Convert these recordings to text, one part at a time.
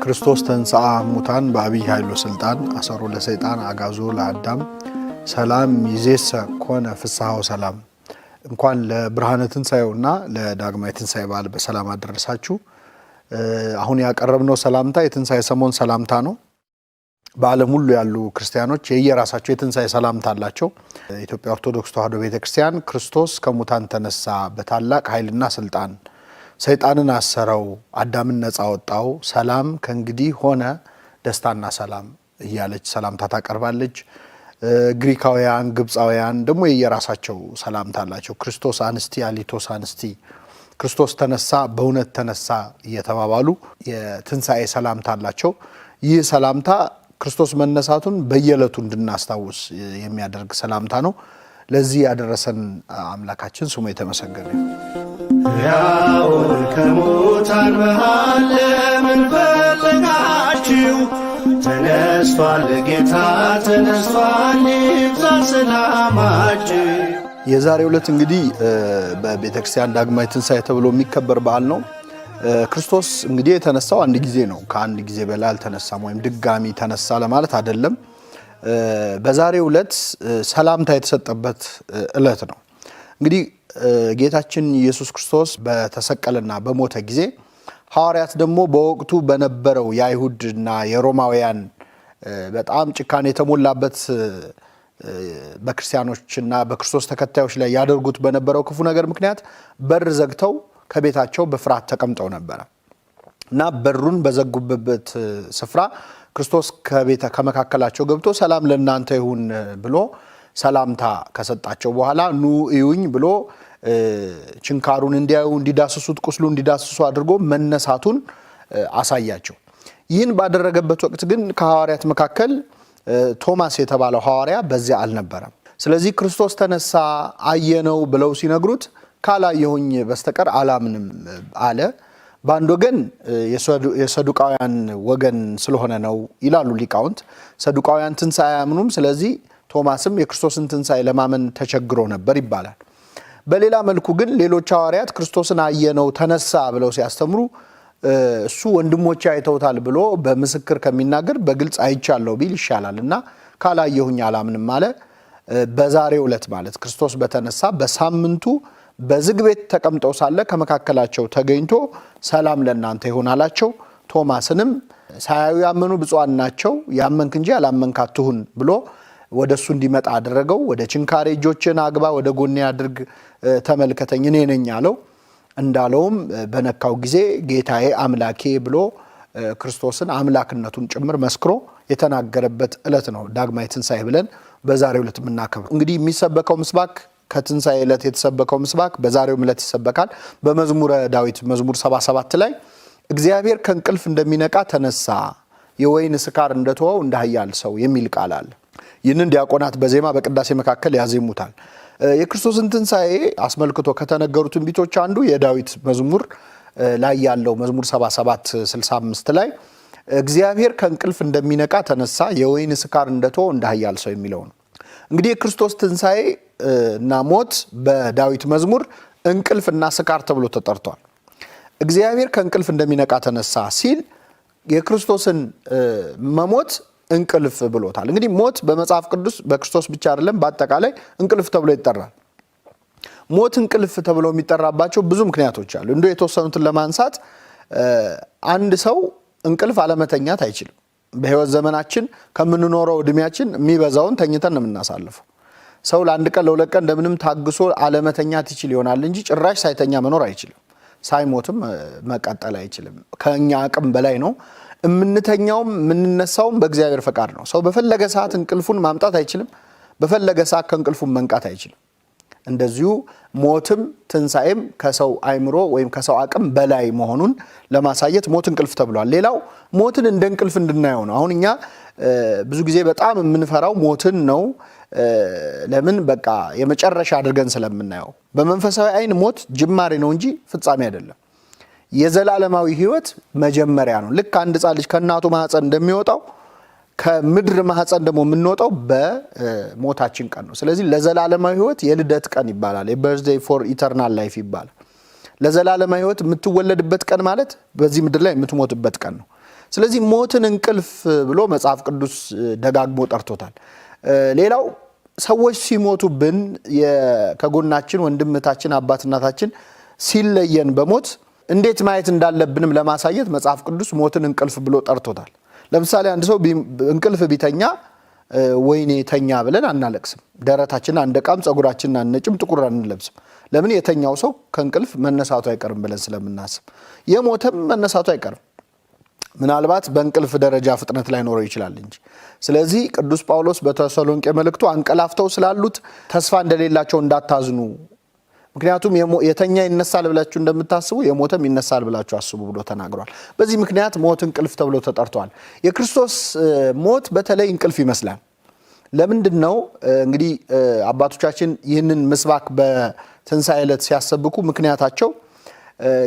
ክርስቶስ ተንሥአ እሙታን በአብይ ኃይሉ ስልጣን አሰሮ ለሰይጣን አጋዞ ለአዳም ሰላም ይዜሰ ኮነ ፍስሐው ሰላም። እንኳን ለብርሃነ ትንሣኤውና ለዳግማይ ትንሣኤ በዓል በሰላም አደረሳችሁ። አሁን ያቀረብነው ሰላምታ የትንሣኤ ሰሞን ሰላምታ ነው። በዓለም ሁሉ ያሉ ክርስቲያኖች የየራሳቸው የትንሣኤ ሰላምታ አላቸው። ኢትዮጵያ ኦርቶዶክስ ተዋሕዶ ቤተክርስቲያን ክርስቶስ ከሙታን ተነሳ፣ በታላቅ ኃይልና ስልጣን ሰይጣንን አሰረው፣ አዳምን ነፃ ወጣው፣ ሰላም ከእንግዲህ ሆነ፣ ደስታና ሰላም እያለች ሰላምታ ታቀርባለች። ግሪካውያን፣ ግብፃውያን ደግሞ የየራሳቸው ሰላምታ አላቸው። ክርስቶስ አንስቲ፣ አሊቶስ አንስቲ፣ ክርስቶስ ተነሳ፣ በእውነት ተነሳ እየተባባሉ የትንሣኤ ሰላምታ አላቸው። ይህ ሰላምታ ክርስቶስ መነሳቱን በየዕለቱ እንድናስታውስ የሚያደርግ ሰላምታ ነው። ለዚህ ያደረሰን አምላካችን ስሙ የተመሰገነ ይሁን። ሕያውን ከሙታን መሃል ለምን ፈለጋችሁ? ተነስቷል ጌታ ተነስቷል፣ ይብዛ ሰላማችሁ። የዛሬው ዕለት እንግዲህ በቤተክርስቲያን ዳግማይ ትንሣኤ ተብሎ የሚከበር በዓል ነው። ክርስቶስ እንግዲህ የተነሳው አንድ ጊዜ ነው። ከአንድ ጊዜ በላይ አልተነሳም፣ ወይም ድጋሚ ተነሳ ለማለት አይደለም። በዛሬው ዕለት ሰላምታ የተሰጠበት ዕለት ነው። እንግዲህ ጌታችን ኢየሱስ ክርስቶስ በተሰቀለና በሞተ ጊዜ ሐዋርያት ደግሞ በወቅቱ በነበረው የአይሁድና የሮማውያን በጣም ጭካኔ የተሞላበት በክርስቲያኖችና በክርስቶስ ተከታዮች ላይ ያደርጉት በነበረው ክፉ ነገር ምክንያት በር ዘግተው ከቤታቸው በፍርሃት ተቀምጠው ነበረ እና በሩን በዘጉበት ስፍራ ክርስቶስ ከመካከላቸው ገብቶ ሰላም ለእናንተ ይሁን ብሎ ሰላምታ ከሰጣቸው በኋላ ኑ እዩኝ ብሎ ችንካሩን እንዲያዩ፣ እንዲዳስሱት፣ ቁስሉ እንዲዳስሱ አድርጎ መነሳቱን አሳያቸው። ይህን ባደረገበት ወቅት ግን ከሐዋርያት መካከል ቶማስ የተባለው ሐዋርያ በዚያ አልነበረም። ስለዚህ ክርስቶስ ተነሳ አየነው ብለው ሲነግሩት ካላየሁኝ በስተቀር አላምንም አለ። በአንድ ወገን የሰዱቃውያን ወገን ስለሆነ ነው ይላሉ ሊቃውንት። ሰዱቃውያን ትንሣኤ አያምኑም። ስለዚህ ቶማስም የክርስቶስን ትንሣኤ ለማመን ተቸግሮ ነበር ይባላል። በሌላ መልኩ ግን ሌሎች ሐዋርያት ክርስቶስን አየነው ተነሳ ብለው ሲያስተምሩ እሱ ወንድሞቼ አይተውታል ብሎ በምስክር ከሚናገር በግልጽ አይቻለሁ ቢል ይሻላል እና ካላየሁኝ አላምንም አለ። በዛሬው ዕለት ማለት ክርስቶስ በተነሳ በሳምንቱ በዝግ ቤት ተቀምጠው ሳለ ከመካከላቸው ተገኝቶ ሰላም ለእናንተ ይሁን አላቸው። ቶማስንም ሳያዩ ያመኑ ብፁዓን ናቸው፣ ያመንክ እንጂ ያላመንክ አትሁን ብሎ ወደ እሱ እንዲመጣ አደረገው። ወደ ችንካሬ እጆችን አግባ፣ ወደ ጎኔ አድርግ፣ ተመልከተኝ እኔ ነኝ አለው። እንዳለውም በነካው ጊዜ ጌታዬ አምላኬ ብሎ ክርስቶስን አምላክነቱን ጭምር መስክሮ የተናገረበት ዕለት ነው ዳግማይ ትንሣኤ ብለን በዛሬው ዕለት የምናከብረው። እንግዲህ የሚሰበከው ምስባክ ከትንሣኤ ዕለት የተሰበከው ምስባክ በዛሬው ዕለት ይሰበካል። በመዝሙረ ዳዊት መዝሙር 77 ላይ እግዚአብሔር ከእንቅልፍ እንደሚነቃ ተነሳ፣ የወይን ስካር እንደተወው እንደ ኃያል ሰው የሚል ቃል አለ። ይህንን ዲያቆናት በዜማ በቅዳሴ መካከል ያዜሙታል። የክርስቶስን ትንሣኤ አስመልክቶ ከተነገሩ ትንቢቶች አንዱ የዳዊት መዝሙር ላይ ያለው መዝሙር 77 65 ላይ እግዚአብሔር ከእንቅልፍ እንደሚነቃ ተነሳ፣ የወይን ስካር እንደተወው እንደ ኃያል ሰው የሚለው ነው። እንግዲህ የክርስቶስ ትንሣኤ እና ሞት በዳዊት መዝሙር እንቅልፍና ስካር ተብሎ ተጠርቷል። እግዚአብሔር ከእንቅልፍ እንደሚነቃ ተነሳ ሲል የክርስቶስን መሞት እንቅልፍ ብሎታል። እንግዲህ ሞት በመጽሐፍ ቅዱስ በክርስቶስ ብቻ አይደለም፣ በአጠቃላይ እንቅልፍ ተብሎ ይጠራል። ሞት እንቅልፍ ተብሎ የሚጠራባቸው ብዙ ምክንያቶች አሉ። እንደው የተወሰኑትን ለማንሳት አንድ ሰው እንቅልፍ አለመተኛት አይችልም። በህይወት ዘመናችን ከምንኖረው እድሜያችን የሚበዛውን ተኝተን ነው የምናሳልፈው። ሰው ለአንድ ቀን ለሁለት ቀን እንደምንም ታግሶ አለመተኛት ይችል ይሆናል እንጂ ጭራሽ ሳይተኛ መኖር አይችልም። ሳይሞትም መቀጠል አይችልም። ከኛ አቅም በላይ ነው። የምንተኛውም የምንነሳውም በእግዚአብሔር ፈቃድ ነው። ሰው በፈለገ ሰዓት እንቅልፉን ማምጣት አይችልም። በፈለገ ሰዓት ከእንቅልፉን መንቃት አይችልም። እንደዚሁ ሞትም ትንሣኤም ከሰው አይምሮ ወይም ከሰው አቅም በላይ መሆኑን ለማሳየት ሞት እንቅልፍ ተብሏል። ሌላው ሞትን እንደ እንቅልፍ እንድናየው ነው። አሁን እኛ ብዙ ጊዜ በጣም የምንፈራው ሞትን ነው። ለምን? በቃ የመጨረሻ አድርገን ስለምናየው። በመንፈሳዊ አይን ሞት ጅማሬ ነው እንጂ ፍጻሜ አይደለም። የዘላለማዊ ህይወት መጀመሪያ ነው። ልክ አንድ ሕፃን ልጅ ከእናቱ ማህፀን እንደሚወጣው ከምድር ማህፀን ደግሞ የምንወጣው በሞታችን ቀን ነው። ስለዚህ ለዘላለማዊ ህይወት የልደት ቀን ይባላል። የበርዝዴይ ፎር ኢተርናል ላይፍ ይባላል። ለዘላለም ሕይወት የምትወለድበት ቀን ማለት በዚህ ምድር ላይ የምትሞትበት ቀን ነው። ስለዚህ ሞትን እንቅልፍ ብሎ መጽሐፍ ቅዱስ ደጋግሞ ጠርቶታል። ሌላው ሰዎች ሲሞቱብን ከጎናችን ወንድምታችን አባት እናታችን ሲለየን በሞት እንዴት ማየት እንዳለብንም ለማሳየት መጽሐፍ ቅዱስ ሞትን እንቅልፍ ብሎ ጠርቶታል። ለምሳሌ አንድ ሰው እንቅልፍ ቢተኛ ወይኔ ተኛ ብለን አናለቅስም። ደረታችንን አንደቃም፣ ጸጉራችንን አንነጭም፣ ጥቁር አንለብስም። ለምን? የተኛው ሰው ከእንቅልፍ መነሳቱ አይቀርም ብለን ስለምናስብ። የሞተም መነሳቱ አይቀርም፣ ምናልባት በእንቅልፍ ደረጃ ፍጥነት ላይ ኖረው ይችላል እንጂ። ስለዚህ ቅዱስ ጳውሎስ በተሰሎንቄ መልእክቱ አንቀላፍተው ስላሉት ተስፋ እንደሌላቸው እንዳታዝኑ፣ ምክንያቱም የተኛ ይነሳል ብላችሁ እንደምታስቡ የሞተም ይነሳል ብላችሁ አስቡ ብሎ ተናግሯል። በዚህ ምክንያት ሞት እንቅልፍ ተብሎ ተጠርቷል። የክርስቶስ ሞት በተለይ እንቅልፍ ይመስላል። ለምንድን ነው እንግዲህ አባቶቻችን ይህንን ምስባክ በትንሣኤ ዕለት ሲያሰብኩ ምክንያታቸው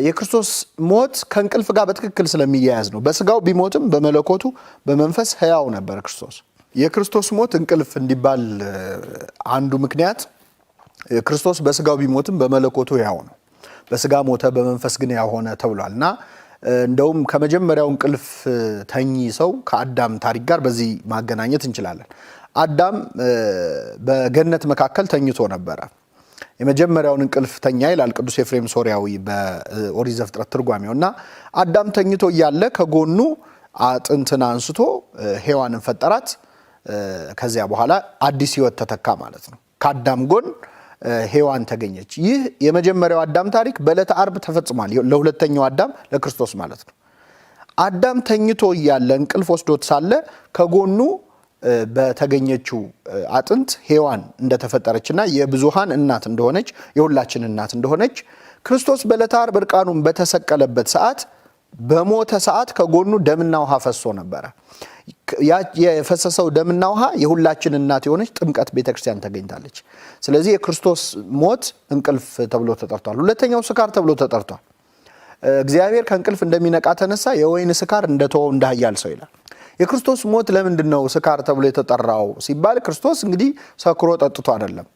የክርስቶስ ሞት ከእንቅልፍ ጋር በትክክል ስለሚያያዝ ነው። በስጋው ቢሞትም በመለኮቱ በመንፈስ ሕያው ነበር ክርስቶስ። የክርስቶስ ሞት እንቅልፍ እንዲባል አንዱ ምክንያት ክርስቶስ በስጋው ቢሞትም በመለኮቱ ሕያው ነው። በስጋ ሞተ በመንፈስ ግን ሕያው ሆነ ተብሏል እና እንደውም ከመጀመሪያው እንቅልፍ ተኚ ሰው ከአዳም ታሪክ ጋር በዚህ ማገናኘት እንችላለን። አዳም በገነት መካከል ተኝቶ ነበረ። የመጀመሪያውን እንቅልፍ ተኛ ይላል ቅዱስ ኤፍሬም ሶርያዊ በኦሪት ዘፍጥረት ትርጓሜው እና አዳም ተኝቶ እያለ ከጎኑ አጥንትን አንስቶ ሔዋንን ፈጠራት። ከዚያ በኋላ አዲስ ሕይወት ተተካ ማለት ነው። ከአዳም ጎን ሔዋን ተገኘች። ይህ የመጀመሪያው አዳም ታሪክ በዕለተ ዓርብ ተፈጽሟል። ለሁለተኛው አዳም ለክርስቶስ ማለት ነው። አዳም ተኝቶ እያለ እንቅልፍ ወስዶት ሳለ ከጎኑ በተገኘችው አጥንት ሔዋን እንደተፈጠረችና የብዙሃን እናት እንደሆነች የሁላችን እናት እንደሆነች ክርስቶስ በዕለተ ዓርብ እርቃኑን በተሰቀለበት ሰዓት በሞተ ሰዓት ከጎኑ ደምና ውሃ ፈሶ ነበረ። የፈሰሰው ደምና ውሃ የሁላችን እናት የሆነች ጥምቀት ቤተክርስቲያን ተገኝታለች። ስለዚህ የክርስቶስ ሞት እንቅልፍ ተብሎ ተጠርቷል። ሁለተኛው ስካር ተብሎ ተጠርቷል። እግዚአብሔር ከእንቅልፍ እንደሚነቃ ተነሳ፣ የወይን ስካር እንደተወው እንደ ኃያል ሰው ይላል። የክርስቶስ ሞት ለምንድን ነው ስካር ተብሎ የተጠራው ሲባል ክርስቶስ እንግዲህ ሰክሮ ጠጥቶ አይደለም።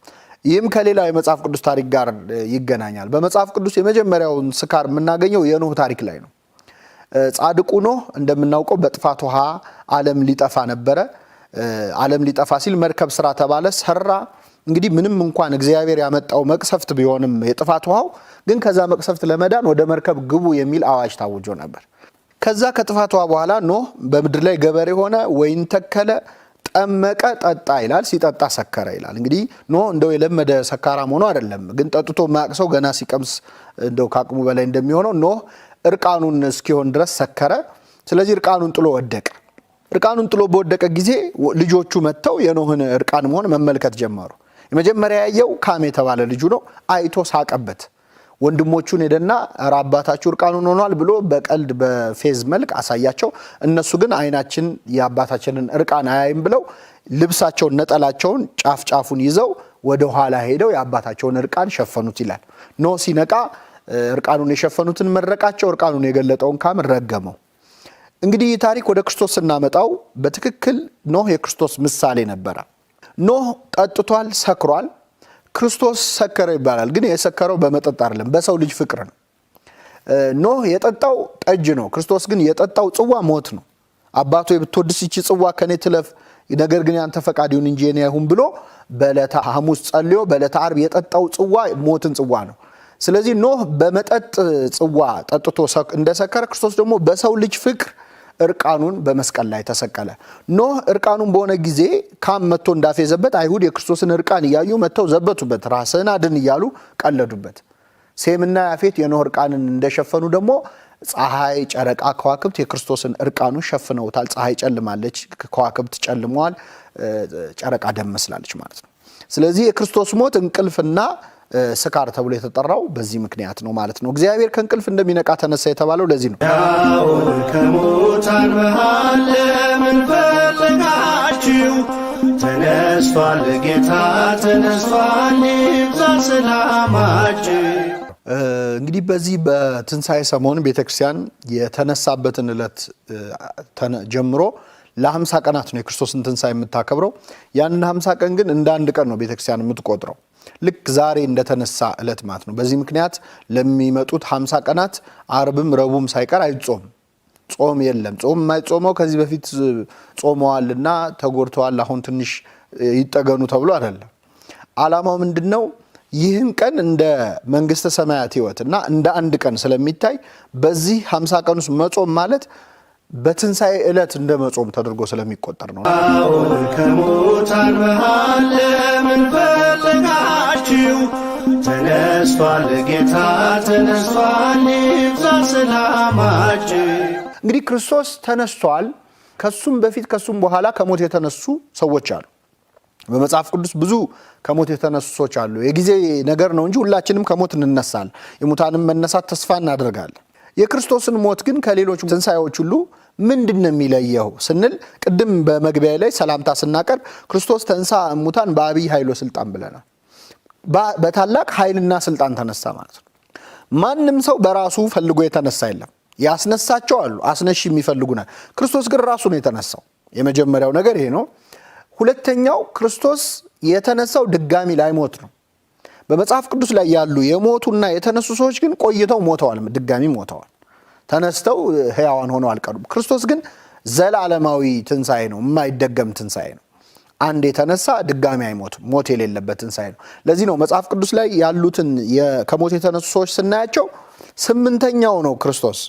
ይህም ከሌላው የመጽሐፍ ቅዱስ ታሪክ ጋር ይገናኛል። በመጽሐፍ ቅዱስ የመጀመሪያውን ስካር የምናገኘው የኖህ ታሪክ ላይ ነው። ጻድቁ ኖህ እንደምናውቀው በጥፋት ውሃ ዓለም ሊጠፋ ነበረ። ዓለም ሊጠፋ ሲል መርከብ ስራ ተባለ፣ ሰራ። እንግዲህ ምንም እንኳን እግዚአብሔር ያመጣው መቅሰፍት ቢሆንም የጥፋት ውሃው ግን ከዛ መቅሰፍት ለመዳን ወደ መርከብ ግቡ የሚል አዋጅ ታውጆ ነበር። ከዛ ከጥፋት ውሃ በኋላ ኖህ በምድር ላይ ገበሬ ሆነ፣ ወይን ተከለ፣ ጠመቀ፣ ጠጣ ይላል። ሲጠጣ ሰከረ ይላል። እንግዲህ ኖህ እንደው የለመደ ሰካራም ሆኖ አይደለም፣ ግን ጠጥቶ ማቅሰው ገና ሲቀምስ እንደው ከአቅሙ በላይ እንደሚሆነው ኖህ እርቃኑን እስኪሆን ድረስ ሰከረ። ስለዚህ እርቃኑን ጥሎ ወደቀ። እርቃኑን ጥሎ በወደቀ ጊዜ ልጆቹ መጥተው የኖህን እርቃን መሆን መመልከት ጀመሩ። የመጀመሪያ ያየው ካም የተባለ ልጁ ነው። አይቶ ሳቀበት። ወንድሞቹን ሄደና ኧረ አባታችሁ እርቃኑን ሆኗል ብሎ በቀልድ በፌዝ መልክ አሳያቸው። እነሱ ግን አይናችን የአባታችንን እርቃን አያይም ብለው ልብሳቸውን ነጠላቸውን ጫፍ ጫፉን ይዘው ወደ ኋላ ሄደው የአባታቸውን እርቃን ሸፈኑት ይላል። ኖህ ሲነቃ እርቃኑን የሸፈኑትን መረቃቸው፣ እርቃኑን የገለጠውን ካም ረገመው። እንግዲህ ይህ ታሪክ ወደ ክርስቶስ ስናመጣው በትክክል ኖህ የክርስቶስ ምሳሌ ነበረ። ኖህ ጠጥቷል፣ ሰክሯል። ክርስቶስ ሰከረ ይባላል፣ ግን የሰከረው በመጠጥ አይደለም፣ በሰው ልጅ ፍቅር ነው። ኖህ የጠጣው ጠጅ ነው። ክርስቶስ ግን የጠጣው ጽዋ ሞት ነው። አባቶ ብትወድስ ይቺ ጽዋ ከኔ ትለፍ፣ ነገር ግን ያንተ ፈቃድ ይሁን እንጂ የኔ አይሁን ብሎ በዕለተ ሐሙስ ጸልዮ በዕለተ ዓርብ የጠጣው ጽዋ ሞትን ጽዋ ነው። ስለዚህ ኖህ በመጠጥ ጽዋ ጠጥቶ እንደሰከረ ክርስቶስ ደግሞ በሰው ልጅ ፍቅር እርቃኑን በመስቀል ላይ ተሰቀለ። ኖህ እርቃኑን በሆነ ጊዜ ካም መጥቶ እንዳፌዘበት አይሁድ የክርስቶስን እርቃን እያዩ መጥተው ዘበቱበት፣ ራስህን አድን እያሉ ቀለዱበት። ሴምና ያፌት የኖህ እርቃንን እንደሸፈኑ ደግሞ ፀሐይ፣ ጨረቃ፣ ከዋክብት የክርስቶስን እርቃኑን ሸፍነውታል። ፀሐይ ጨልማለች፣ ከዋክብት ጨልመዋል፣ ጨረቃ ደም መስላለች ማለት ነው። ስለዚህ የክርስቶስ ሞት እንቅልፍና ስካር ተብሎ የተጠራው በዚህ ምክንያት ነው ማለት ነው። እግዚአብሔር ከእንቅልፍ እንደሚነቃ ተነሳ የተባለው ለዚህ ነው። ሕያውን ከሙታን መሃል ለምን ፈለጋችሁ? ተነስቷል ጌታ ተነስቷል፣ ይብዛ ሰላማችሁ። እንግዲህ በዚህ በትንሣኤ ሰሞን ቤተክርስቲያን የተነሳበትን ዕለት ጀምሮ ለ50 ቀናት ነው የክርስቶስን ትንሣኤ የምታከብረው። ያንን 50 ቀን ግን እንደ አንድ ቀን ነው ቤተክርስቲያን የምትቆጥረው። ልክ ዛሬ እንደተነሳ ዕለት ማለት ነው። በዚህ ምክንያት ለሚመጡት 50 ቀናት አርብም ረቡዕም ሳይቀር አይጾም። ጾም የለም። ጾም የማይጾመው ከዚህ በፊት ጾመዋልና ተጎድተዋል አሁን ትንሽ ይጠገኑ ተብሎ አይደለም። ዓላማው ምንድነው? ይህን ቀን እንደ መንግስተ ሰማያት ሕይወትና እንደ አንድ ቀን ስለሚታይ በዚህ 50 ቀን ውስጥ መጾም ማለት በትንሣኤ ዕለት እንደ መጾም ተደርጎ ስለሚቆጠር ነው። አሁን ከሙታን መሃል ለምን ፈለጋችሁ? ተነስቷል ጌታ ተነስቷል፣ ይብዛ ሰላማችሁ። እንግዲህ ክርስቶስ ተነስቷል። ከሱም በፊት ከሱም በኋላ ከሞት የተነሱ ሰዎች አሉ። በመጽሐፍ ቅዱስ ብዙ ከሞት የተነሱ ሰዎች አሉ። የጊዜ ነገር ነው እንጂ ሁላችንም ከሞት እንነሳለን። የሙታንም መነሳት ተስፋ እናደርጋለን። የክርስቶስን ሞት ግን ከሌሎች ትንሣኤዎች ሁሉ ምንድነው የሚለየው ስንል ቅድም በመግቢያ ላይ ሰላምታ ስናቀርብ ክርስቶስ ተንሥአ እሙታን በአቢይ ኃይል ወሥልጣን ብለናል። በታላቅ ኃይልና ስልጣን ተነሳ ማለት ነው። ማንም ሰው በራሱ ፈልጎ የተነሳ የለም። ያስነሳቸው አሉ፣ አስነሺ የሚፈልጉናል። ክርስቶስ ግን ራሱ ነው የተነሳው። የመጀመሪያው ነገር ይሄ ነው። ሁለተኛው ክርስቶስ የተነሳው ድጋሚ ላይሞት ነው። በመጽሐፍ ቅዱስ ላይ ያሉ የሞቱና የተነሱ ሰዎች ግን ቆይተው ሞተዋል፣ ድጋሚ ሞተዋል። ተነስተው ሕያዋን ሆነው አልቀሩም። ክርስቶስ ግን ዘላለማዊ ትንሣኤ ነው፣ የማይደገም ትንሣኤ ነው። አንድ የተነሳ ድጋሚ አይሞትም፣ ሞት የሌለበት ትንሣኤ ነው። ለዚህ ነው መጽሐፍ ቅዱስ ላይ ያሉትን ከሞት የተነሱ ሰዎች ስናያቸው 8ኛው ነው ክርስቶስ፣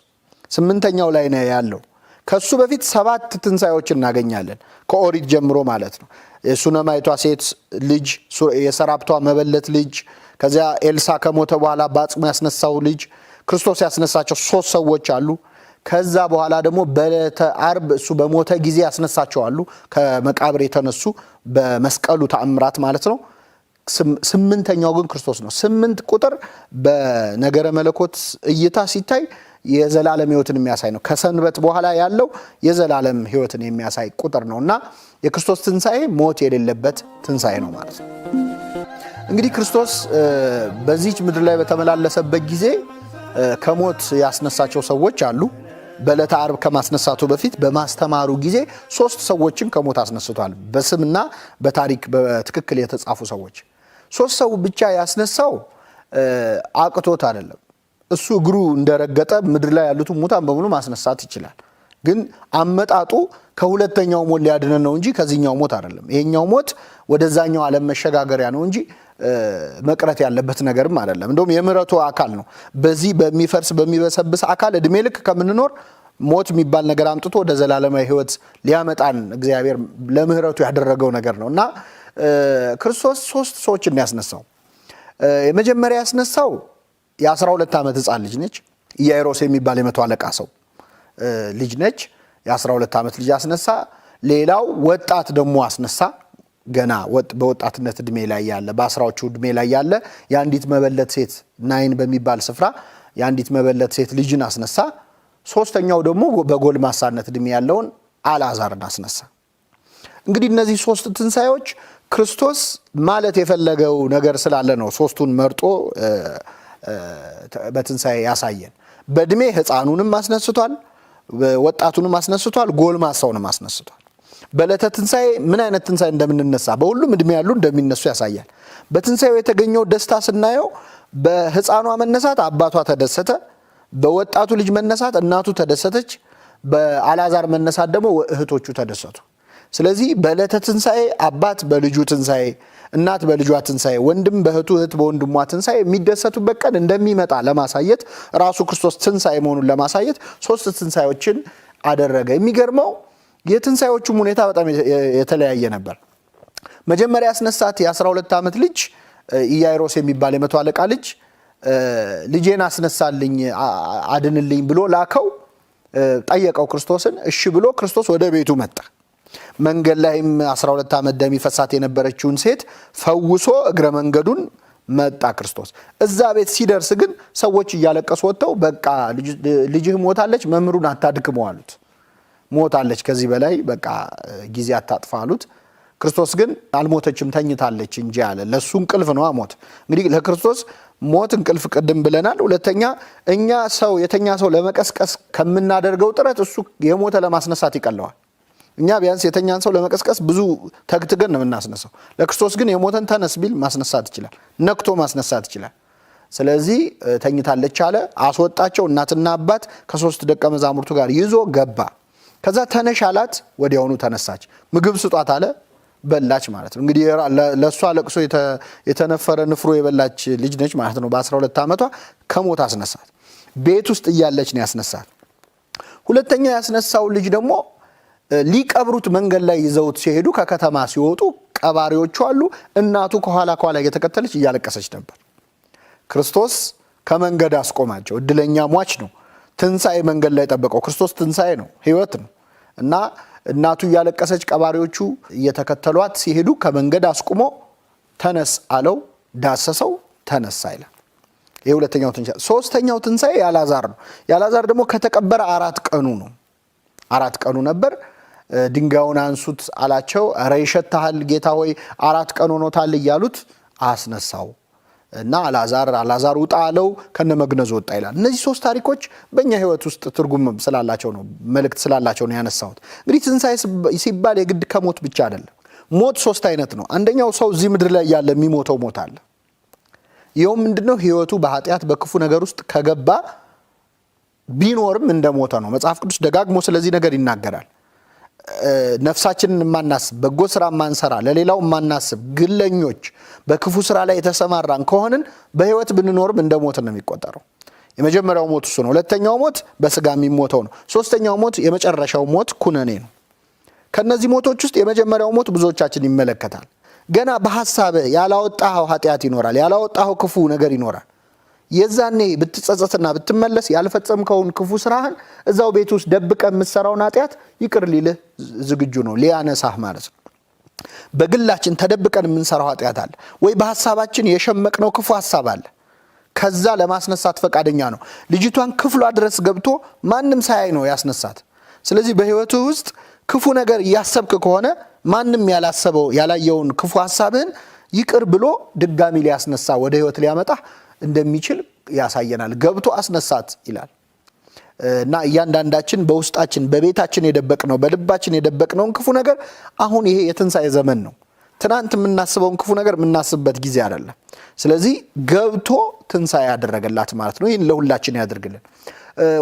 8ኛው ላይ ነው ያለው። ከሱ በፊት 7 ትንሣኤዎች እናገኛለን፣ ከኦሪት ጀምሮ ማለት ነው። የሱነማይቷ ሴት ልጅ፣ የሰራፕቷ መበለት ልጅ፣ ከዚያ ኤልሳ ከሞተ በኋላ በአጽሙ ያስነሳው ልጅ፣ ክርስቶስ ያስነሳቸው 3 ሰዎች አሉ። ከዛ በኋላ ደግሞ በዕለተ ዓርብ እሱ በሞተ ጊዜ ያስነሳቸው አሉ፣ ከመቃብር የተነሱ በመስቀሉ ተአምራት ማለት ነው። 8ኛው ግን ክርስቶስ ነው። 8 ቁጥር በነገረ መለኮት እይታ ሲታይ የዘላለም ሕይወትን የሚያሳይ ነው። ከሰንበት በኋላ ያለው የዘላለም ሕይወትን የሚያሳይ ቁጥር ነው እና የክርስቶስ ትንሣኤ ሞት የሌለበት ትንሣኤ ነው ማለት ነው። እንግዲህ ክርስቶስ በዚህች ምድር ላይ በተመላለሰበት ጊዜ ከሞት ያስነሳቸው ሰዎች አሉ። በዕለተ ዓርብ ከማስነሳቱ በፊት በማስተማሩ ጊዜ 3 ሰዎችን ከሞት አስነስቷል። በስምና በታሪክ በትክክል የተጻፉ ሰዎች። 3 ሰው ብቻ ያስነሳው አቅቶት አይደለም። እሱ እግሩ እንደረገጠ ምድር ላይ ያሉትን ሙታን በሙሉ ማስነሳት ይችላል። ግን አመጣጡ ከሁለተኛው ሞት ሊያድነን ነው እንጂ ከዚህኛው ሞት አይደለም። ይሄኛው ሞት ወደዛኛው ዓለም መሸጋገሪያ ነው እንጂ መቅረት ያለበት ነገርም አይደለም። እንደውም የምህረቱ አካል ነው። በዚህ በሚፈርስ በሚበሰብስ አካል እድሜ ልክ ከምንኖር ሞት የሚባል ነገር አምጥቶ ወደ ዘላለማዊ ሕይወት ሊያመጣን እግዚአብሔር ለምህረቱ ያደረገው ነገር ነው እና ክርስቶስ 3 ሰዎችን ያስነሳው። የመጀመሪያ ያስነሳው የ12 ዓመት ሕፃን ልጅ ነች። ኢያኢሮስ የሚባል የመቶ አለቃ ሰው ልጅ ነች። የ12 ዓመት ልጅ አስነሳ። ሌላው ወጣት ደግሞ አስነሳ። ገና በወጣትነት እድሜ ላይ ያለ በአስራዎቹ እድሜ ላይ ያለ የአንዲት መበለት ሴት ናይን በሚባል ስፍራ የአንዲት መበለት ሴት ልጅን አስነሳ። 3ኛው ደግሞ በጎልማሳነት እድሜ ያለውን አልዓዛርን አስነሳ። እንግዲህ እነዚህ 3 ትንሣኤዎች ክርስቶስ ማለት የፈለገው ነገር ስላለ ነው 3ቱን መርጦ በትንሣኤ ያሳየን። በእድሜ ሕፃኑንም አስነስቷል፣ ወጣቱንም አስነስቷል፣ ጎልማሳውንም አስነስቷል። በዕለተ ትንሣኤ ምን አይነት ትንሣኤ እንደምንነሳ በሁሉም እድሜ ያሉ እንደሚነሱ ያሳያል። በትንሣኤው የተገኘው ደስታ ስናየው በሕፃኗ መነሳት አባቷ ተደሰተ፣ በወጣቱ ልጅ መነሳት እናቱ ተደሰተች፣ በአልዓዛር መነሳት ደግሞ እህቶቹ ተደሰቱ። ስለዚህ በዕለተ ትንሣኤ አባት በልጁ ትንሣኤ፣ እናት በልጇ ትንሣኤ፣ ወንድም በእህቱ፣ እህት በወንድሟ ትንሣኤ የሚደሰቱበት ቀን እንደሚመጣ ለማሳየት ራሱ ክርስቶስ ትንሣኤ መሆኑን ለማሳየት 3 ትንሣኤዎችን አደረገ። የሚገርመው የትንሣኤዎቹም ሁኔታ በጣም የተለያየ ነበር። መጀመሪያ ያስነሳት የ12 ዓመት ልጅ ኢያኢሮስ የሚባል የመቶ አለቃ ልጅ ልጄን አስነሳልኝ አድንልኝ ብሎ ላከው። ጠየቀው ክርስቶስን። እሺ ብሎ ክርስቶስ ወደ ቤቱ መጣ። መንገድ ላይም 12 ዓመት ደም ይፈሳት የነበረችውን ሴት ፈውሶ እግረ መንገዱን መጣ ክርስቶስ። እዛ ቤት ሲደርስ ግን ሰዎች እያለቀሱ ወጥተው በቃ ልጅህ ሞታለች፣ መምህሩን አታድክመው አሉት። ሞታለች፣ ከዚህ በላይ በቃ ጊዜ አታጥፋ አሉት። ክርስቶስ ግን አልሞተችም ተኝታለች እንጂ አለ። ለሱ እንቅልፍ ነው ሞት። እንግዲህ ለክርስቶስ ሞት እንቅልፍ ቅድም ብለናል። ሁለተኛ እኛ ሰው የተኛ ሰው ለመቀስቀስ ከምናደርገው ጥረት እሱ የሞተ ለማስነሳት ይቀለዋል። እኛ ቢያንስ የተኛን ሰው ለመቀስቀስ ብዙ ተግትገን ነው የምናስነሳው። ለክርስቶስ ግን የሞተን ተነስ ቢል ማስነሳት ይችላል፣ ነክቶ ማስነሳት ይችላል። ስለዚህ ተኝታለች አለ፣ አስወጣቸው። እናትና አባት ከ3 ደቀ መዛሙርቱ ጋር ይዞ ገባ። ከዛ ተነሽ አላት፣ ወዲያውኑ ተነሳች። ምግብ ስጧት አለ፣ በላች ማለት ነው። እንግዲህ ለሷ ለቅሶ የተነፈረ ንፍሮ የበላች ልጅ ነች ማለት ነው። በ12 ዓመቷ ከሞት አስነሳት። ቤት ውስጥ እያለች ነው ያስነሳት። ሁለተኛ ያስነሳው ልጅ ደግሞ ሊቀብሩት መንገድ ላይ ይዘውት ሲሄዱ ከከተማ ሲወጡ ቀባሪዎቹ አሉ። እናቱ ከኋላ እየተከተለች እያለቀሰች ነበር። ክርስቶስ ከመንገድ አስቆማቸው። እድለኛ ሟች ነው። ትንሣኤ መንገድ ላይ ጠበቀው። ክርስቶስ ትንሣኤ ነው፣ ሕይወት ነው እና እናቱ እያለቀሰች ቀባሪዎቹ እየተከተሏት ሲሄዱ ከመንገድ አስቁሞ ተነስ አለው፣ ዳሰሰው፣ ተነሳ ይላል። ይሄ ሁለተኛው ትንሣኤ። ሶስተኛው ትንሣኤ የአልዓዛር ነው። የአልዓዛር ደግሞ ከተቀበረ 4 ቀኑ ነው። 4 ቀኑ ነበር። ድንጋዩን አንሱት አላቸው። ኧረ ይሸታሃል ጌታ ሆይ 4 ቀን ሆኖታል እያሉት አስነሳው እና አልዓዛር ውጣ አለው፣ ከነመግነዙ ወጣ ይላል። እነዚህ 3 ታሪኮች በእኛ ሕይወት ውስጥ ትርጉም ስላላቸው ነው፣ መልእክት ስላላቸው ነው ያነሳሁት። እንግዲህ ትንሣኤ ሲባል የግድ ከሞት ብቻ አይደለም። ሞት 3 አይነት ነው። አንደኛው ሰው እዚህ ምድር ላይ ያለ የሚሞተው ሞት አለ። ይኸውም ምንድነው? ሕይወቱ በኃጢአት በክፉ ነገር ውስጥ ከገባ ቢኖርም እንደሞተ ነው። መጽሐፍ ቅዱስ ደጋግሞ ስለዚህ ነገር ይናገራል። ነፍሳችንን የማናስብ፣ በጎ ስራ የማንሰራ፣ ለሌላው የማናስብ ግለኞች፣ በክፉ ስራ ላይ የተሰማራን ከሆንን በሕይወት ብንኖርም እንደሞት ነው የሚቆጠረው። የመጀመሪያው ሞት እሱ ነው። ሁለተኛው ሞት በስጋ የሚሞተው ነው። ሶስተኛው ሞት የመጨረሻው ሞት ኩነኔ ነው። ከነዚህ ሞቶች ውስጥ የመጀመሪያው ሞት ብዙዎቻችን ይመለከታል። ገና በሐሳብህ ያላወጣኸው ኃጢአት ይኖራል፣ ያላወጣኸው ክፉ ነገር ይኖራል። የዛኔ ብትጸጸትና ብትመለስ ያልፈጸምከውን ክፉ ስራህን እዛው ቤት ውስጥ ደብቀ የምትሰራውን ኃጢአት ይቅር ሊልህ ዝግጁ ነው፣ ሊያነሳህ ማለት ነው። በግላችን ተደብቀን የምንሰራው ኃጢአት አለ ወይ? በሐሳባችን የሸመቅነው ክፉ ሐሳብ አለ። ከዛ ለማስነሳት ፈቃደኛ ነው። ልጅቷን ክፍሏ ድረስ ገብቶ ማንም ሳያይ ነው ያስነሳት። ስለዚህ በሕይወትህ ውስጥ ክፉ ነገር እያሰብክ ከሆነ ማንም ያላሰበው ያላየውን ክፉ ሐሳብህን ይቅር ብሎ ድጋሚ ሊያስነሳ ወደ ሕይወት ሊያመጣ እንደሚችል ያሳየናል። ገብቶ አስነሳት ይላል እና እያንዳንዳችን በውስጣችን በቤታችን የደበቅነው በልባችን የደበቅነውን ክፉ ነገር አሁን ይሄ የትንሣኤ ዘመን ነው። ትናንት የምናስበውን ክፉ ነገር የምናስብበት ጊዜ አይደለም። ስለዚህ ገብቶ ትንሣኤ ያደረገላት ማለት ነው። ይህን ለሁላችን ያደርግልን።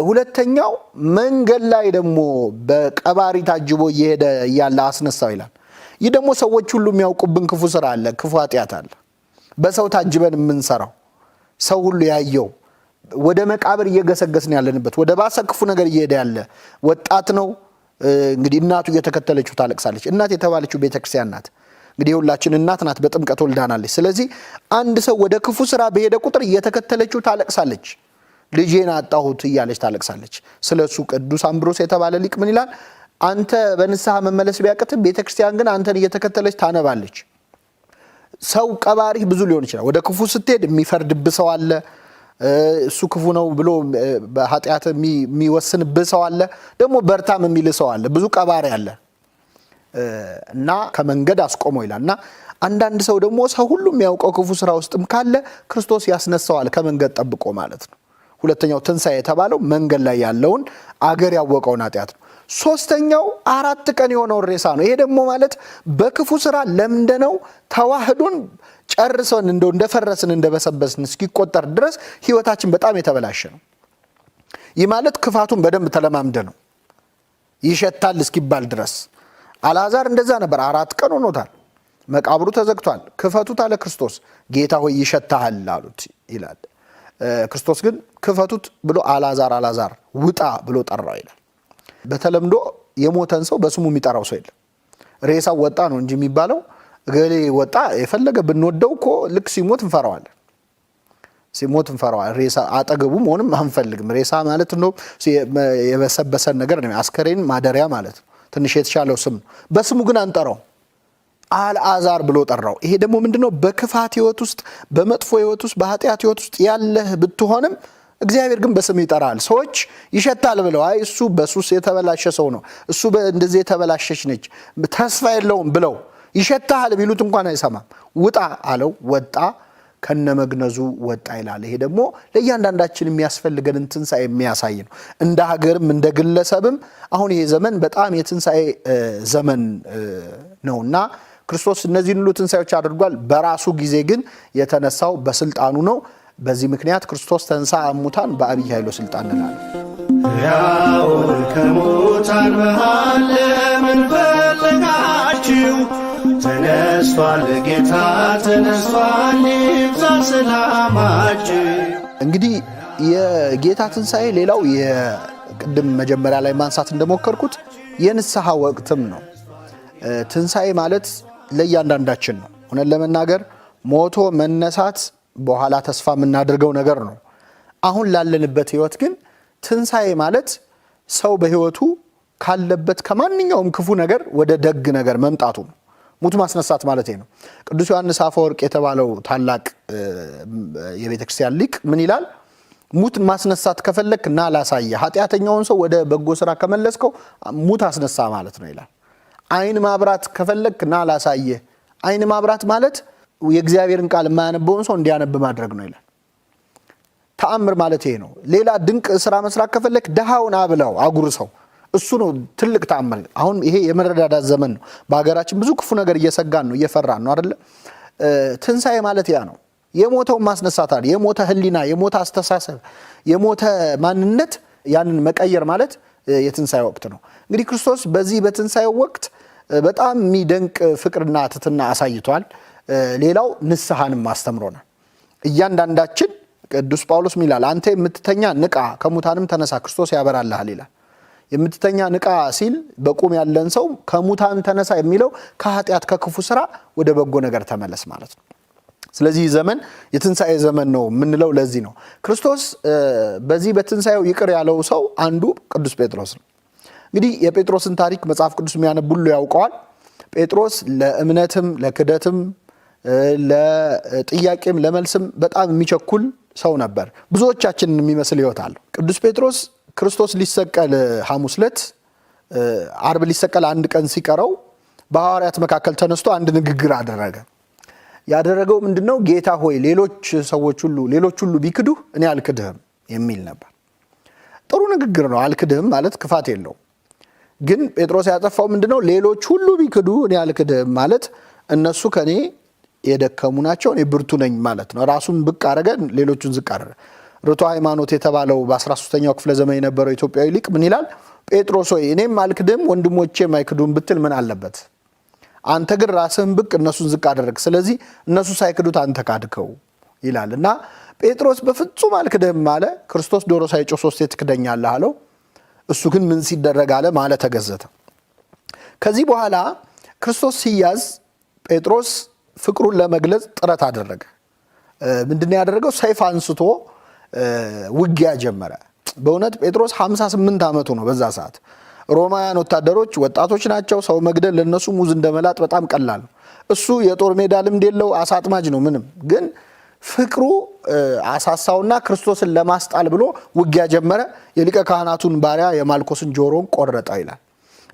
ሁለተኛው መንገድ ላይ ደግሞ በቀባሪ ታጅቦ እየሄደ እያለ አስነሳው ይላል። ይህ ደግሞ ሰዎች ሁሉ የሚያውቁብን ክፉ ስራ አለ፣ ክፉ ኃጢአት አለ። በሰው ታጅበን የምንሰራው ሰው ሁሉ ያየው ወደ መቃብር እየገሰገስን ያለንበት ወደ ባሰ ክፉ ነገር እየሄደ ያለ ወጣት ነው። እንግዲህ እናቱ እየተከተለችው ታለቅሳለች። እናት የተባለችው ቤተክርስቲያን ናት። እንግዲህ የሁላችን እናት ናት፣ በጥምቀት ወልዳናለች። ስለዚህ አንድ ሰው ወደ ክፉ ስራ በሄደ ቁጥር እየተከተለችው ታለቅሳለች። ልጄን አጣሁት እያለች ታለቅሳለች። ስለሱ ቅዱስ አምብሮስ የተባለ ሊቅ ምን ይላል? አንተ በንስሐ መመለስ ቢያቅትም ቤተክርስቲያን ግን አንተን እየተከተለች ታነባለች። ሰው ቀባሪህ ብዙ ሊሆን ይችላል። ወደ ክፉ ስትሄድ የሚፈርድብህ ሰው አለ። እሱ ክፉ ነው ብሎ በኃጢአት የሚወስንብህ ሰው አለ። ደግሞ በርታም የሚል ሰው አለ። ብዙ ቀባሪ አለ እና ከመንገድ አስቆመው ይላል። እና አንዳንድ ሰው ደግሞ ሰው ሁሉ የሚያውቀው ክፉ ስራ ውስጥም ካለ ክርስቶስ ያስነሳዋል ከመንገድ ጠብቆ ማለት ነው። ሁለተኛው ትንሣኤ የተባለው መንገድ ላይ ያለውን አገር ያወቀውን ኃጢአት ነው። ሶስተኛው 4 ቀን የሆነውን ሬሳ ነው። ይሄ ደግሞ ማለት በክፉ ስራ ለምንደነው ተዋህዶን ጨርሰን እንደፈረስን እንደበሰበስን እስኪቆጠር ድረስ ህይወታችን በጣም የተበላሸ ነው። ይህ ማለት ክፋቱን በደንብ ተለማምደ ነው ይሸታል እስኪባል ድረስ። አልዓዛር እንደዛ ነበር። 4 ቀን ሆኖታል። መቃብሩ ተዘግቷል። ክፈቱት አለ ክርስቶስ። ጌታ ሆይ ይሸታሃል አሉት ይላል። ክርስቶስ ግን ክፈቱት ብሎ አልዓዛር ውጣ ብሎ ጠራው ይላል። በተለምዶ የሞተን ሰው በስሙ የሚጠራው ሰው የለም። ሬሳው ወጣ ነው እንጂ የሚባለው እገሌ ወጣ። የፈለገ ብንወደው እኮ ልክ ሲሞት እንፈራዋለን። ሲሞት እንፈራዋለን። ሬሳ አጠገቡ መሆንም አንፈልግም። ሬሳ ማለት ነው የበሰበሰን ነገር ነው። አስከሬን ማደሪያ ማለት ነው። ትንሽ የተሻለው ስም ነው። በስሙ ግን አንጠራው። አልዓዛር ብሎ ጠራው። ይሄ ደግሞ ምንድነው? በክፋት ህይወት ውስጥ፣ በመጥፎ ህይወት ውስጥ፣ በኃጢአት ህይወት ውስጥ ያለህ ብትሆንም እግዚአብሔር ግን በስም ይጠራል። ሰዎች ይሸታል ብለው አይ እሱ በሱስ የተበላሸ ሰው ነው፣ እሱ እንደዚህ የተበላሸች ነች፣ ተስፋ የለውም ብለው ይሸታል ቢሉት እንኳን አይሰማም። ውጣ አለው፣ ወጣ። ከነመግነዙ ወጣ ይላል። ይሄ ደግሞ ለእያንዳንዳችን የሚያስፈልገንን ትንሣኤ የሚያሳይ ነው። እንደ ሀገርም እንደ ግለሰብም አሁን ይሄ ዘመን በጣም የትንሣኤ ዘመን ነውና ክርስቶስ እነዚህን ሁሉ ትንሣኤዎች አድርጓል። በራሱ ጊዜ ግን የተነሳው በስልጣኑ ነው። በዚህ ምክንያት ክርስቶስ ተንሥአ እሙታን በአብይ ኃይሎ ስልጣን እንላለን። ሕያውን ከሙታን መሃል ለምን ፈለጋችሁ? ተነስቷል ጌታ ተነስቷል፣ ይብዛ ሰላማችሁ። እንግዲህ የጌታ ትንሣኤ ሌላው የቅድም መጀመሪያ ላይ ማንሳት እንደሞከርኩት የንስሐ ወቅትም ነው። ትንሣኤ ማለት ለእያንዳንዳችን ነው። ሆነን ለመናገር ሞቶ መነሳት በኋላ ተስፋ የምናደርገው ነገር ነው። አሁን ላለንበት ህይወት ግን ትንሣኤ ማለት ሰው በህይወቱ ካለበት ከማንኛውም ክፉ ነገር ወደ ደግ ነገር መምጣቱ ነው። ሙት ማስነሳት ማለት ነው። ቅዱስ ዮሐንስ አፈወርቅ የተባለው ታላቅ የቤተ ክርስቲያን ሊቅ ምን ይላል? ሙት ማስነሳት ከፈለክ ና ላሳየ፣ ኃጢአተኛውን ሰው ወደ በጎ ስራ ከመለስከው ሙት አስነሳ ማለት ነው ይላል። አይን ማብራት ከፈለክ ና ላሳየ፣ አይን ማብራት ማለት የእግዚአብሔርን ቃል የማያነበውን ሰው እንዲያነብ ማድረግ ነው ይላል። ተአምር ማለት ይሄ ነው። ሌላ ድንቅ ስራ መስራት ከፈለክ ድሃውን አብላው አጉርሰው፣ እሱ ነው ትልቅ ተአምር። አሁን ይሄ የመረዳዳት ዘመን ነው። በሀገራችን ብዙ ክፉ ነገር እየሰጋን ነው፣ እየፈራን ነው አይደለ? ትንሣኤ ማለት ያ ነው። የሞተውን ማስነሳት አይደል? የሞተ ህሊና፣ የሞተ አስተሳሰብ፣ የሞተ ማንነት ያንን መቀየር ማለት የትንሣኤ ወቅት ነው። እንግዲህ ክርስቶስ በዚህ በትንሣኤ ወቅት በጣም የሚደንቅ ፍቅርና ትሕትና አሳይቷል። ሌላው ንስሐንም አስተምሮናል። እያንዳንዳችን ቅዱስ ጳውሎስ ይላል አንተ የምትተኛ ንቃ፣ ከሙታንም ተነሳ፣ ክርስቶስ ያበራልሃል ይላል። የምትተኛ ንቃ ሲል በቁም ያለን ሰው ከሙታን ተነሳ የሚለው ከኃጢአት ከክፉ ስራ ወደ በጎ ነገር ተመለስ ማለት ነው። ስለዚህ ዘመን የትንሣኤ ዘመን ነው የምንለው ለዚህ ነው። ክርስቶስ በዚህ በትንሣኤው ይቅር ያለው ሰው አንዱ ቅዱስ ጴጥሮስ ነው። እንግዲህ የጴጥሮስን ታሪክ መጽሐፍ ቅዱስ የሚያነብ ሁሉ ያውቀዋል። ጴጥሮስ ለእምነትም ለክደትም ለጥያቄም ለመልስም በጣም የሚቸኩል ሰው ነበር። ብዙዎቻችንን የሚመስል ህይወት አለው። ቅዱስ ጴጥሮስ ክርስቶስ ሊሰቀል ሐሙስ ዕለት አርብ ሊሰቀል አንድ ቀን ሲቀረው በሐዋርያት መካከል ተነስቶ አንድ ንግግር አደረገ። ያደረገው ምንድነው? ጌታ ሆይ ሌሎች ሁሉ ቢክዱህ እኔ አልክድህም የሚል ነበር። ጥሩ ንግግር ነው። አልክድህም ማለት ክፋት የለውም። ግን ጴጥሮስ ያጠፋው ምንድነው? ሌሎች ሁሉ ቢክዱ እኔ አልክድህም ማለት እነሱ ከኔ የደከሙ ናቸው፣ እኔ ብርቱ ነኝ ማለት ነው። ራሱን ብቅ አረገ፣ ሌሎቹን ዝቅ አረገ። ርቱዕ ሃይማኖት የተባለው በ13ኛው ክፍለ ዘመን የነበረው ኢትዮጵያዊ ሊቅ ምን ይላል? ጴጥሮስ ሆይ እኔም አልክድህም ወንድሞቼም አይክዱም ብትል ምን አለበት? አንተ ግን ራስህን ብቅ እነሱን ዝቅ አደረግ። ስለዚህ እነሱ ሳይክዱት አንተ ካድከው ይላል። እና ጴጥሮስ በፍጹም አልክድህም አለ። ክርስቶስ ዶሮ ሳይጮህ 3 ትክደኛለህ አለው። እሱ ግን ምን ሲደረግ አለ ማለት ተገዘተ። ከዚህ በኋላ ክርስቶስ ሲያዝ ጴጥሮስ ፍቅሩን ለመግለጽ ጥረት አደረገ። ምንድነው ያደረገው? ሰይፍ አንስቶ ውጊያ ጀመረ። በእውነት ጴጥሮስ 58 ዓመቱ ነው በዛ ሰዓት። ሮማውያን ወታደሮች ወጣቶች ናቸው። ሰው መግደል ለነሱ ሙዝ እንደመላጥ በጣም ቀላል ነው። እሱ የጦር ሜዳ ልምድ የለው፣ አሳ አጥማጅ ነው። ምንም ግን ፍቅሩ አሳሳውና ክርስቶስን ለማስጣል ብሎ ውጊያ ጀመረ። የሊቀ ካህናቱን ባሪያ የማልኮስን ጆሮን ቆረጠ ይላል።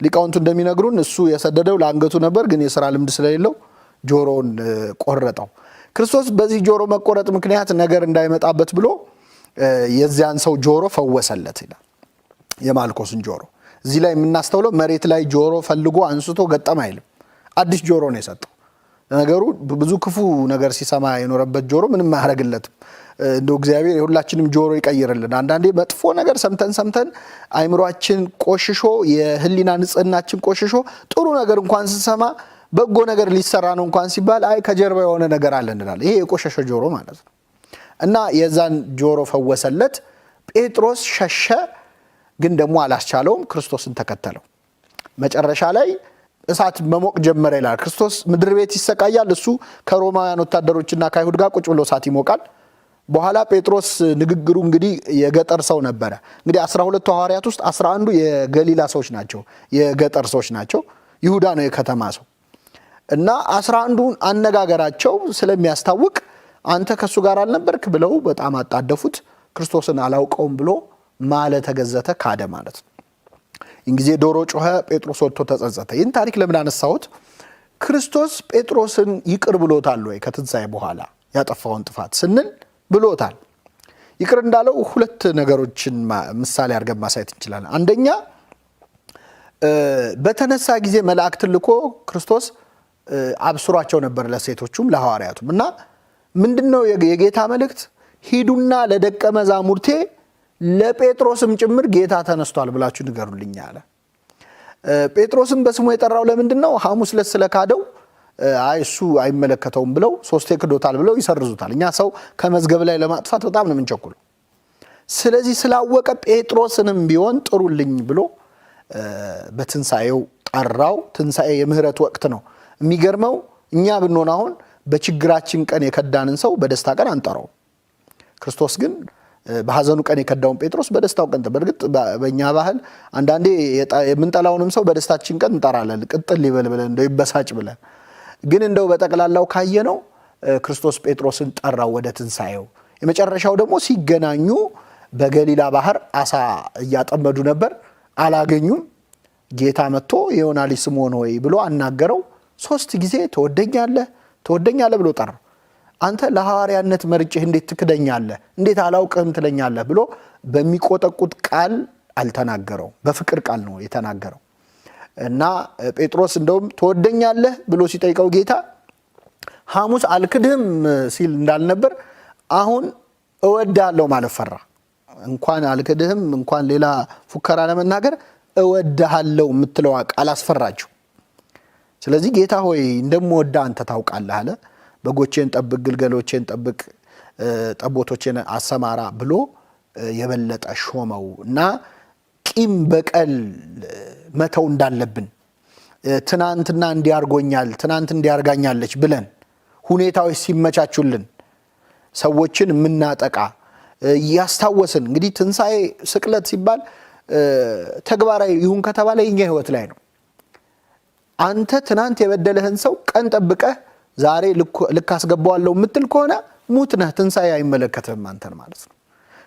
ሊቃውንቱ እንደሚነግሩን እሱ የሰደደው ለአንገቱ ነበር፣ ግን የሥራ ልምድ ስለሌለው ጆሮን ቆረጠው። ክርስቶስ በዚህ ጆሮ መቆረጥ ምክንያት ነገር እንዳይመጣበት ብሎ የዚያን ሰው ጆሮ ፈወሰለት ይላል። የማልኮስን ጆሮ እዚህ ላይ የምናስተውለው መሬት ላይ ጆሮ ፈልጎ አንስቶ ገጠም አይልም። አዲስ ጆሮ ነው የሰጠው። ነገሩ ብዙ ክፉ ነገር ሲሰማ የኖረበት ጆሮ ምንም አያደርግለትም። እንደው እግዚአብሔር የሁላችንም ጆሮ ይቀይርልን። አንዳንዴ መጥፎ ነገር ሰምተን አይምሯችን ቆሽሾ የህሊና ንጽህናችን ቆሽሾ ጥሩ ነገር እንኳን ስንሰማ በጎ ነገር ሊሰራ ነው እንኳን ሲባል አይ ከጀርባ የሆነ ነገር አለ እንላለን። ይሄ የቆሸሸ ጆሮ ማለት ነው። እና የዛን ጆሮ ፈወሰለት። ጴጥሮስ ሸሸ፣ ግን ደግሞ አላስቻለውም። ክርስቶስን ተከተለው። መጨረሻ ላይ እሳት መሞቅ ጀመረ ይላል። ክርስቶስ ምድር ቤት ይሰቃያል። እሱ ከሮማውያን ወታደሮችና ከአይሁድ ጋር ቁጭ ብሎ እሳት ይሞቃል። በኋላ ጴጥሮስ ንግግሩ እንግዲህ የገጠር ሰው ነበረ። እንግዲህ 12ቱ ሐዋርያት ውስጥ 11ዱ የገሊላ ሰዎች ናቸው፣ የገጠር ሰዎች ናቸው። ይሁዳ ነው የከተማ ሰው። እና 11ዱን አነጋገራቸው ስለሚያስታውቅ አንተ ከሱ ጋር አልነበርክ ብለው በጣም አጣደፉት። ክርስቶስን አላውቀውም ብሎ ማለ ተገዘተ፣ ካደ ማለት ነው። ይህን ጊዜ ዶሮ ጮኸ፣ ጴጥሮስ ወጥቶ ተጸጸተ። ይህን ታሪክ ለምን አነሳሁት? ክርስቶስ ጴጥሮስን ይቅር ብሎታል ወይ? ከትንሣኤ በኋላ ያጠፋውን ጥፋት ስንል ብሎታል። ይቅር እንዳለው ሁለት ነገሮችን ምሳሌ አድርገን ማሳየት እንችላለን። አንደኛ በተነሳ ጊዜ መላእክትን ልኮ ክርስቶስ አብስሯቸው ነበር ለሴቶቹም ለሐዋርያቱም። እና ምንድነው የጌታ መልእክት? ሂዱና ለደቀ መዛሙርቴ ለጴጥሮስም ጭምር ጌታ ተነስቷል ብላችሁ ንገሩልኝ አለ። ጴጥሮስም በስሙ የጠራው ለምንድነው? ሐሙስ ዕለት ስለካደው እሱ አይመለከተውም ብለው 3 ክዶታል ብለው ይሰርዙታል። እኛ ሰው ከመዝገብ ላይ ለማጥፋት በጣም ነው የምንቸኩለው። ስለዚህ ስላወቀ ጴጥሮስንም ቢሆን ጥሩልኝ ብሎ በትንሳኤው ጠራው። ትንሳኤ የምህረት ወቅት ነው። የሚገርመው እኛ ብንሆን አሁን በችግራችን ቀን የከዳንን ሰው በደስታ ቀን አንጠራው። ክርስቶስ ግን በሐዘኑ ቀን የከዳውን ጴጥሮስ በደስታው ቀን በእርግጥ በእኛ ባህል አንዳንዴ የምንጠላውንም ሰው በደስታችን ቀን እንጠራለን፣ ቅጥል ይበል ብለን እንደው ይበሳጭ ብለን። ግን እንደው በጠቅላላው ካየነው ክርስቶስ ጴጥሮስን ጠራው ወደ ትንሳኤው። የመጨረሻው ደግሞ ሲገናኙ በገሊላ ባህር አሳ እያጠመዱ ነበር፣ አላገኙም። ጌታ መጥቶ የዮና ልጅ ስምዖን ሆይ ብሎ አናገረው። 3 ጊዜ ትወደኛለህ ብሎ ጠራው። አንተ ለሐዋርያነት መርጬህ እንዴት ትክደኛለህ? እንዴት አላውቅህም ትለኛለህ ብሎ በሚቆጠቁት ቃል አልተናገረው፣ በፍቅር ቃል ነው የተናገረው። እና ጴጥሮስ እንደውም ትወደኛለህ ብሎ ሲጠይቀው ጌታ ሐሙስ አልክድህም ሲል እንዳልነበር አሁን እወድሃለሁ ማለት ፈራ። እንኳን አልክድህም እንኳን ሌላ ፉከራ ለመናገር እወድሃለሁ የምትለው ቃል አስፈራችሁ። ስለዚህ ጌታ ሆይ እንደምወድህ አንተ ታውቃለህ አለ። በጎቼን ጠብቅ፣ ግልገሎቼን ጠብቅ፣ ጠቦቶቼን አሰማራ ብሎ የበለጠ ሾመው። እና ቂም በቀል መተው እንዳለብን ትናንትና እንዲያርጎኛል ትናንት እንዲያርጋኛለች ብለን ሁኔታዎች ሲመቻቹልን ሰዎችን የምናጠቃ ያስታወስን። እንግዲህ ትንሳኤ ስቅለት ሲባል ተግባራዊ ይሁን ከተባለ የኛ ህይወት ላይ ነው። አንተ ትናንት የበደለህን ሰው ቀን ጠብቀህ ዛሬ ልክ አስገባዋለሁ የምትል ከሆነ ሙት ነህ። ትንሳኤ አይመለከትህም አንተን ማለት ነው።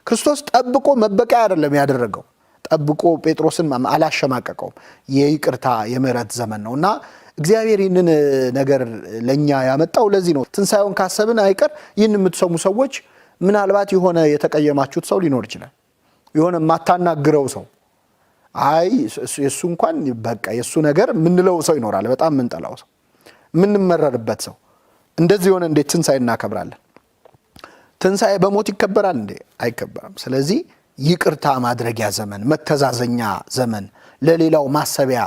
ክርስቶስ ጠብቆ መበቀያ አይደለም ያደረገው። ጠብቆ ጴጥሮስን አላሸማቀቀውም። የይቅርታ የምህረት ዘመን ነውና እግዚአብሔር ይህንን ነገር ለኛ ያመጣው ለዚህ ነው። ትንሳኤውን ካሰብን አይቀር ይህን የምትሰሙ ሰዎች ምናልባት የሆነ የተቀየማችሁት ሰው ሊኖር ይችላል። የሆነ ማታናግረው ሰው የሱ እንኳን በቃ የሱ ነገር ምንለው ሰው ይኖራል። በጣም ምንጠላው ሰው፣ ምንመረርበት ሰው። እንደዚህ ሆነ እንዴት ትንሳኤ እናከብራለን? ትንሳኤ በሞት ይከበራል እንዴ? አይከበርም። ስለዚህ ይቅርታ ማድረጊያ ዘመን፣ መተዛዘኛ ዘመን፣ ለሌላው ማሰቢያ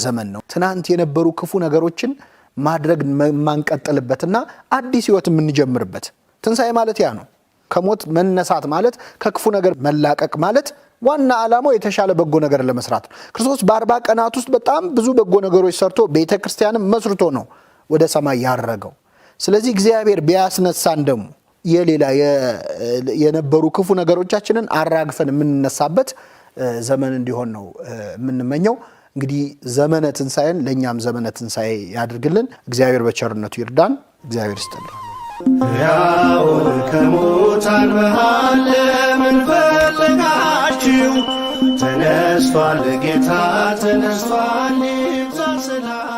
ዘመን ነው። ትናንት የነበሩ ክፉ ነገሮችን ማድረግ ማንቀጥልበትና አዲስ ህይወት የምንጀምርበት ትንሳኤ ማለት ያ ነው። ከሞት መነሳት ማለት ከክፉ ነገር መላቀቅ ማለት ዋና ዓላማው የተሻለ በጎ ነገር ለመስራት ነው። ክርስቶስ በ40 ቀናት ውስጥ በጣም ብዙ በጎ ነገሮች ሰርቶ ቤተክርስቲያንም መስርቶ ነው ወደ ሰማይ ያረገው። ስለዚህ እግዚአብሔር ቢያስነሳን ደግሞ የሌላ የነበሩ ክፉ ነገሮቻችንን አራግፈን የምንነሳበት ዘመን እንዲሆን ነው የምንመኘው። እንግዲህ ዘመነ ትንሳኤን ለኛም ዘመነ ትንሳኤ ያድርግልን። እግዚአብሔር በቸርነቱ ይርዳን። እግዚአብሔር ይስጥልን። ሕያውን ከሙታን መሃል ለምን ፈለጋችሁ? ተነስቷል ጌታ ተነስቷል፣ ይብዛ ሰላም